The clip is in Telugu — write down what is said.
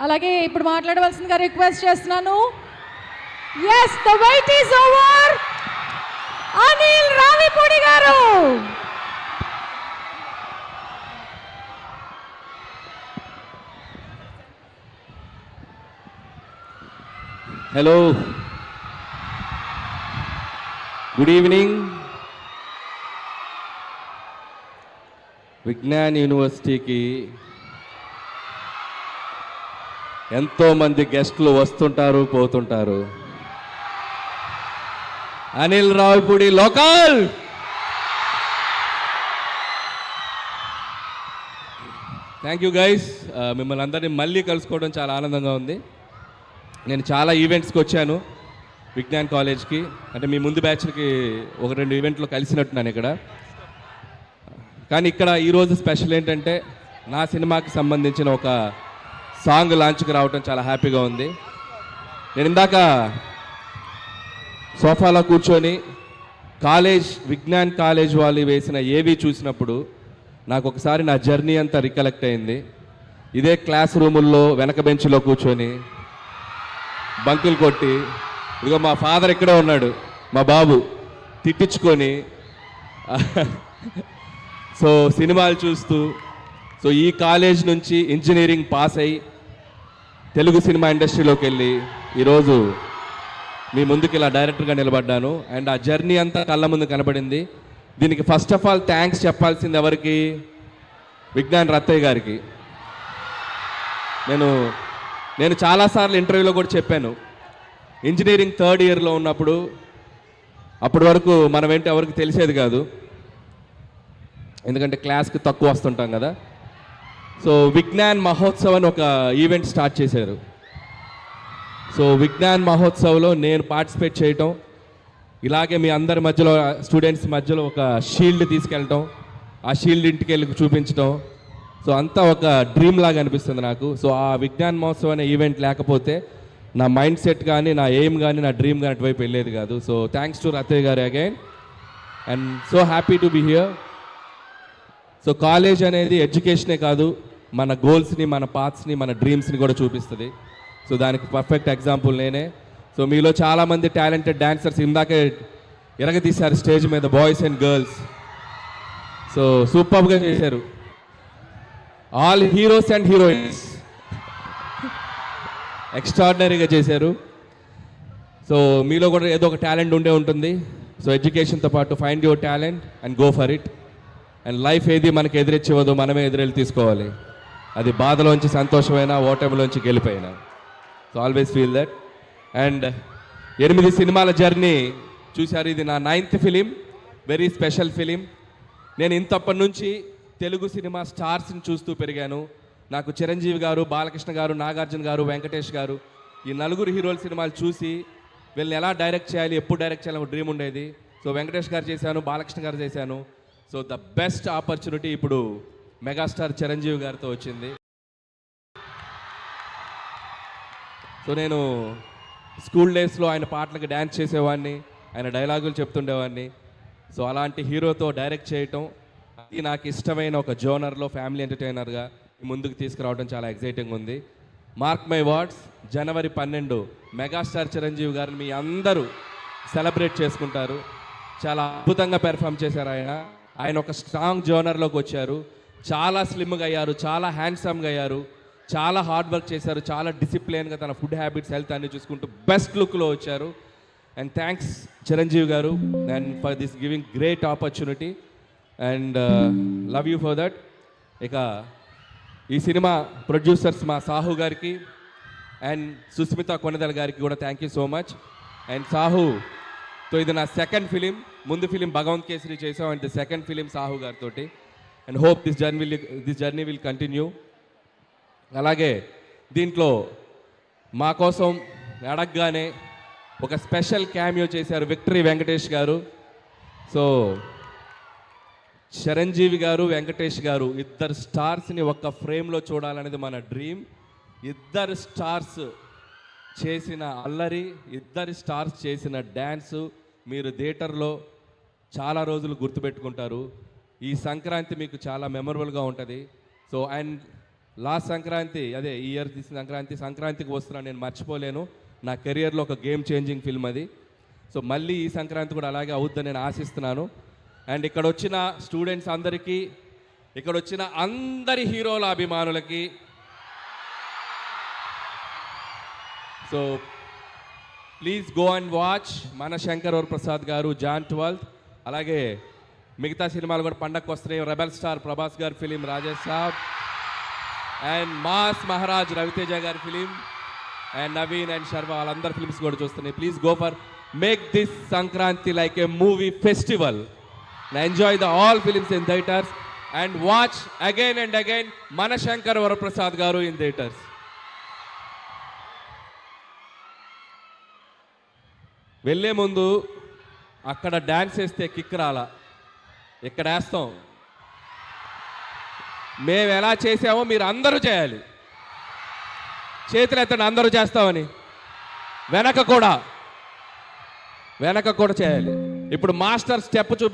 అలాగే ఇప్పుడు మాట్లాడవలసిందిగా రిక్వెస్ట్ చేస్తున్నాను. Yes, the wait is over. Anil Ravipudi గారు. Hello, good evening. విజ్ఞాన్ యూనివర్సిటీకి ఎంతోమంది గెస్టులు వస్తుంటారు, పోతుంటారు. Anil Ravipudi local. Thank you guys. మిమ్మల్ని అందరినీ మళ్ళీ కలుసుకోవడం చాలా ఆనందంగా ఉంది. నేను చాలా ఈవెంట్స్కి వచ్చాను విజ్ఞాన్ కాలేజ్కి. అంటే మీ ముందు బ్యాచ్లకి ఒక 2 ఈవెంట్లో కలిసినట్టున్నాను ఇక్కడ. కానీ ఇక్కడ ఈరోజు స్పెషల్ ఏంటంటే నా సినిమాకి సంబంధించిన ఒక సాంగ్ లాంచ్కి రావటం చాలా హ్యాపీగా ఉంది. నేను ఇందాక సోఫాలో కూర్చొని విజ్ఞాన్ కాలేజ్ వాళ్ళు వేసిన ఏవి చూసినప్పుడు నాకు ఒకసారి నా జర్నీ అంతా రికలెక్ట్ అయింది. ఇదే క్లాస్ రూముల్లో వెనక బెంచ్లో కూర్చొని బంకులు కొట్టి, ఇదిగో మా ఫాదర్ ఇక్కడే ఉన్నాడు, మా బాబు, తిట్టించుకొని సో సినిమాలు చూస్తూ, సో ఈ కాలేజ్ నుంచి ఇంజనీరింగ్ పాస్ అయ్యి తెలుగు సినిమా ఇండస్ట్రీలోకి వెళ్ళి ఈరోజు మీ ముందుకు ఇలా డైరెక్టర్గా నిలబడ్డాను. అండ్ ఆ జర్నీ అంతా కళ్ళ ముందు కనబడింది. దీనికి ఫస్ట్ ఆఫ్ ఆల్ థ్యాంక్స్ చెప్పాల్సింది ఎవరికి? విజ్ఞాన్ రత్తయ్య గారికి. నేను చాలాసార్లు ఇంటర్వ్యూలో కూడా చెప్పాను, ఇంజనీరింగ్ 3rd ఇయర్లో ఉన్నప్పుడు, అప్పటి వరకు మనం ఏంటి ఎవరికి తెలిసేది కాదు, ఎందుకంటే క్లాస్కి తక్కువ వస్తుంటాం కదా. సో విజ్ఞాన్ మహోత్సవ్ అని ఒక ఈవెంట్ స్టార్ట్ చేశారు. సో విజ్ఞాన్ మహోత్సవ్లో నేను పార్టిసిపేట్ చేయటం, ఇలాగే మీ అందరి మధ్యలో స్టూడెంట్స్ మధ్యలో ఒక షీల్డ్ తీసుకెళ్ళటం, ఆ షీల్డ్ ఇంటికి వెళ్ళి చూపించటం, సో అంతా ఒక డ్రీమ్ లాగా అనిపిస్తుంది నాకు. సో ఆ విజ్ఞాన్ మహోత్సవ్ అనే ఈవెంట్ లేకపోతే నా మైండ్ సెట్ కానీ, నా ఎయిమ్ కానీ, నా డ్రీమ్ కానీ అటువైపు వెళ్ళేది కాదు. సో థ్యాంక్స్ టు రత్తయ్య గారు again, and so happy to be here. So college అనేది ఎడ్యుకేషనే కాదు, మన గోల్స్ని, మన పాత్స్ని, మన డ్రీమ్స్ని కూడా చూపిస్తుంది. సో దానికి పర్ఫెక్ట్ ఎగ్జాంపుల్ నేనే. సో మీలో చాలామంది టాలెంటెడ్ డాన్సర్స్ ఇందాకే ఎరగతీశారు స్టేజ్ మీద, బాయ్స్ అండ్ గర్ల్స్. సో సూపర్గా చేశారు, ఆల్ హీరోస్ అండ్ హీరోయిన్స్ ఎక్స్ట్రాడినరీగా చేశారు. సో మీలో కూడా ఏదో ఒక టాలెంట్ ఉండే ఉంటుంది. సో ఎడ్యుకేషన్తో పాటు find your talent and go for it. And life ఏది మనకి ఎదురిచ్చేవదో మనమే ఎదురెళ్ళి తీసుకోవాలి. అది బాధలోంచి సంతోషమైనా, ఓటమిలోంచి గెలిపోయినా. So always feel that. And 8 సినిమాల జర్నీ చూశారు. ఇది నా 9th film, very special film. నేను ఇంతప్పటి నుంచి తెలుగు సినిమా స్టార్స్ని చూస్తూ పెరిగాను. నాకు చిరంజీవి గారు, బాలకృష్ణ గారు, నాగార్జున గారు, వెంకటేష్ గారు, ఈ 4 హీరోల సినిమాలు చూసి వీళ్ళని ఎలా డైరెక్ట్ చేయాలి, ఎప్పుడు డైరెక్ట్ చేయాలని ఒక డ్రీమ్ ఉండేది. సో వెంకటేష్ గారు చేశాను, బాలకృష్ణ గారు చేశాను. సో ద బెస్ట్ ఆపర్చునిటీ ఇప్పుడు మెగాస్టార్ చిరంజీవి గారితో వచ్చింది. సో నేను స్కూల్ డేస్లో ఆయన పాటలకు డ్యాన్స్ చేసేవాడిని, ఆయన డైలాగులు చెప్తుండేవాడిని. సో అలాంటి హీరోతో డైరెక్ట్ చేయటం, అది నాకు ఇష్టమైన ఒక జోనర్లో ఫ్యామిలీ ఎంటర్టైనర్గా ముందుకు తీసుకురావడం చాలా ఎక్సైటింగ్ ఉంది. Mark my words, January 12 megastar Chiranjeevi గారిని మీ అందరూ సెలబ్రేట్ చేసుకుంటారు. చాలా అద్భుతంగా పెర్ఫామ్ చేశారు ఆయన ఒక స్ట్రాంగ్ జోనర్లోకి వచ్చారు. చాలా స్లిమ్గా అయ్యారు, చాలా హ్యాండ్సమ్గా అయ్యారు, చాలా హార్డ్ వర్క్ చేశారు, చాలా డిసిప్లిన్గా తన ఫుడ్ హ్యాబిట్స్, హెల్త్ అన్ని చూసుకుంటూ బెస్ట్ లుక్లో వచ్చారు. అండ్ థ్యాంక్స్ చిరంజీవి గారు and for this giving great opportunity and love you for that. ఇక ఈ సినిమా ప్రొడ్యూసర్స్ మా సాహు గారికి అండ్ సుస్మిత కొనెదల గారికి కూడా thank you so much. And సాహుతో ఇది నా 2nd ఫిలిం. ముందు ఫిలిం భగవంత్ కేసరి చేసాం, and the 2nd film Sahu గారితో. And hope this journey will continue. అలాగే దీంట్లో మా కోసం అడగగానే ఒక స్పెషల్ క్యామియో చేశారు విక్టరీ వెంకటేష్ గారు. సో చిరంజీవి గారు, వెంకటేష్ గారు, ఇద్దరు స్టార్స్ని ఒక్క ఫ్రేమ్లో చూడాలనేది మన డ్రీమ్. ఇద్దరు స్టార్స్ చేసిన అల్లరి, ఇద్దరు స్టార్స్ చేసిన డ్యాన్సు మీరు థియేటర్లో చాలా రోజులు గుర్తుపెట్టుకుంటారు. ఈ సంక్రాంతి మీకు చాలా మెమరబుల్గా ఉంటుంది. సో అండ్ లాస్ట్ సంక్రాంతి అదే ఈ ఇయర్ తీసిన సంక్రాంతికి వస్తున్నాను, నేను మర్చిపోలేను. నా కెరియర్లో ఒక గేమ్ చేంజింగ్ ఫిల్మ్ అది. సో మళ్ళీ ఈ సంక్రాంతి కూడా అలాగే అవుద్దని నేను ఆశిస్తున్నాను. అండ్ ఇక్కడ వచ్చిన స్టూడెంట్స్ అందరికీ, ఇక్కడ వచ్చిన అందరి హీరోల అభిమానులకి, so please go and watch మన శంకర్ వరప్రసాద్ గారు జాన్ 12. అలాగే మిగతా సినిమాలు కూడా పండగకు వస్తున్నాయి. రెబల్ స్టార్ ప్రభాస్ గారి film Rajesh Saab, and mass Maharaj Raviteja గారి film, and Naveen and Sharwa వాళ్ళందరి ఫిలిమ్స్ కూడా చూస్తున్నాయి. Please go for make this Sankranti like a movie festival. Enjoy the all films in theatres and watch again and again మన శంకర్ వరప్రసాద్ గారు ఇన్ థియేటర్స్. వెళ్ళే ముందు అక్కడ డ్యాన్స్ వేస్తే కిక్ రాలా, ఇక్కడ వేస్తాం. మేము ఎలా చేసామో మీరు అందరూ చేయాలి. చేతులు ఎత్తండి అందరూ చేస్తామని. వెనక కూడా చేయాలి. ఇప్పుడు మాస్టర్ స్టెప్ చూపి